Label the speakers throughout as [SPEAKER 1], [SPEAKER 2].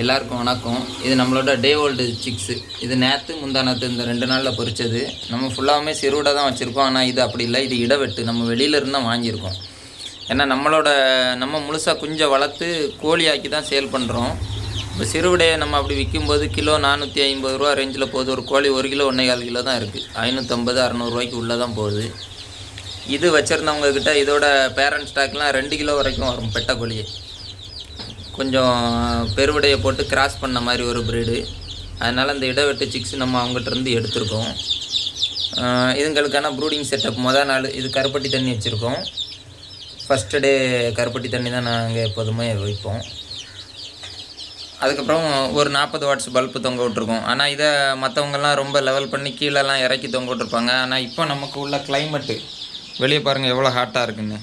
[SPEAKER 1] எல்லாருக்கும் வணக்கம். இது நம்மளோட டே ஓல்டு சிக்ஸு. இது நேற்று முந்தானத்து இந்த 2 நாளில் பொரிச்சது. நம்ம ஃபுல்லாகவுமே சிறுவிடை தான் வச்சுருக்கோம். ஆனால் இது அப்படி இல்லை, இது இடவெட்டு. நம்ம வெளியிலேருந்து தான் வாங்கியிருக்கோம். ஏன்னா நம்ம முழுசாக குஞ்சை வளர்த்து கோழியாக்கி தான் சேல் பண்ணுறோம். இப்போ சிறுவிடையை நம்ம அப்படி விற்கும்போது கிலோ 450 ரூபா ரேஞ்சில் போகுது. ஒரு கோழி 1 கிலோ 1,4 கிலோ தான் இருக்குது. 550-600 ரூபாய்க்கு உள்ளே தான் போகுது. இது வச்சுருந்தவங்கக்கிட்ட இதோட பேரண்ட் ஸ்டாக்லாம் 2 கிலோ வரைக்கும் வரும். பெட்டை கோழியை கொஞ்சம் பெருவிடையை போட்டு கிராஸ் பண்ண மாதிரி ஒரு ப்ரீடு. அதனால் அந்த இடவெட்டு சிக்ஸ் நம்ம அவங்ககிட்டருந்து எடுத்திருக்கோம். இதுங்களுக்கான ப்ரூடிங் செட்டப் மொதல் நாள் இது கருப்பட்டி தண்ணி வச்சுருக்கோம். ஃபஸ்ட்டு டே கருப்பட்டி தண்ணி தான் நாங்கள் எப்போதுமே வைப்போம். அதுக்கப்புறம் ஒரு 40 வாட்ஸ் பல்பு தொங்க விட்ருக்கோம். ஆனால் இதை மற்றவங்கெல்லாம் ரொம்ப லெவல் பண்ணி கீழெல்லாம் இறக்கி தொங்க விட்ருப்பாங்க. ஆனால் இப்போ நமக்கு உள்ள கிளைமேட்டு வெளியே பாருங்கள் எவ்வளோ ஹாட்டாக இருக்குன்னு.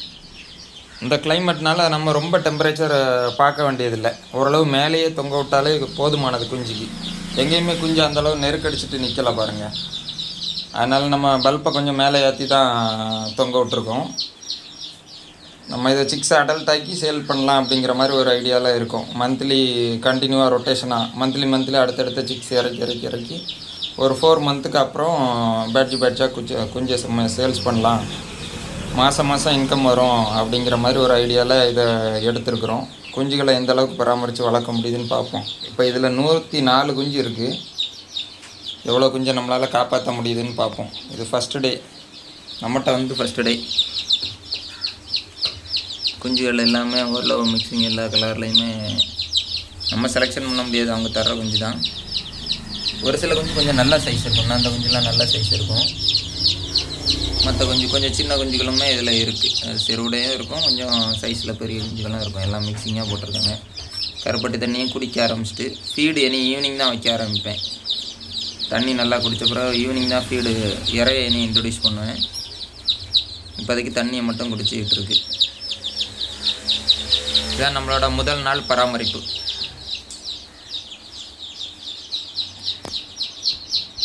[SPEAKER 1] இந்த கிளைமேட்னால நம்ம ரொம்ப டெம்பரேச்சர் பார்க்க வேண்டியதில்லை. ஓரளவு மேலேயே தொங்க விட்டாலே போதுமானது குஞ்சுக்கு. எங்கேயுமே குஞ்சு அந்தளவு நெருக்கடிச்சிட்டு நிற்கலை பாருங்கள். அதனால் நம்ம பல்பை கொஞ்சம் மேலே ஏற்றி தான் தொங்க விட்ருக்கோம். நம்ம இதை சிக்ஸ் அடல்ட் ஆக்கி சேல் பண்ணலாம் அப்படிங்கிற மாதிரி ஒரு ஐடியாவில் இருக்கும். மந்த்லி கண்டினியூவாக ரொட்டேஷனாக மந்த்லி அடுத்தடுத்த சிக்ஸ் இறக்கி ஒரு 4 மந்த்துக்கு அப்புறம் பேட்சாக குஞ்சை சேல்ஸ் பண்ணலாம், மாதம் இன்கம் வரும் அப்படிங்கிற மாதிரி ஒரு ஐடியாவில் இதை எடுத்துருக்குறோம். குஞ்சுகளை எந்த அளவுக்கு பராமரித்து வளர்க்க முடியுதுன்னு பார்ப்போம். இப்போ இதில் 104 குஞ்சு இருக்குது. எவ்வளோ குஞ்சை நம்மளால் காப்பாற்ற முடியுதுன்னு பார்ப்போம். இது ஃபஸ்ட்டு டே நம்மகிட்ட ஃபஸ்ட்டு டே குஞ்சுகள் எல்லாமே ஓரளவு மிக்சிங் எல்லா கலர்லேயுமே நம்ம செலெக்ஷன் பண்ண முடியாது, அவங்க தர்ற குஞ்சு தான். ஒரு சில குஞ்சு கொஞ்சம் நல்ல சைஸ் இருக்கும். அந்த குஞ்சுலாம் நல்ல சைஸ் இருக்கும். மற்ற கொஞ்சம் சின்ன குஞ்சுகளுமே இதில் இருக்குது. சிறுவிடையும் இருக்கும், கொஞ்சம் சைஸில் பெரிய குஞ்சுகளும் இருக்கும். எல்லாம் மிக்சிங்காக போட்டிருக்காங்க. கருப்பட்டி தண்ணியும் குடிக்க ஆரம்பிச்சிட்டு ஃபீடு ஈவினிங் தான் வைக்க ஆரம்பிப்பேன். தண்ணி நல்லா குடித்த பிறகு ஈவினிங் தான் ஃபீடு இறைய இன்ட்ரடியூஸ் பண்ணுவேன். இப்போதைக்கு தண்ணியை மட்டும் குடிச்சிக்கிட்டு இருக்கு. இதுதான் நம்மளோட முதல் நாள் பராமரிப்பு.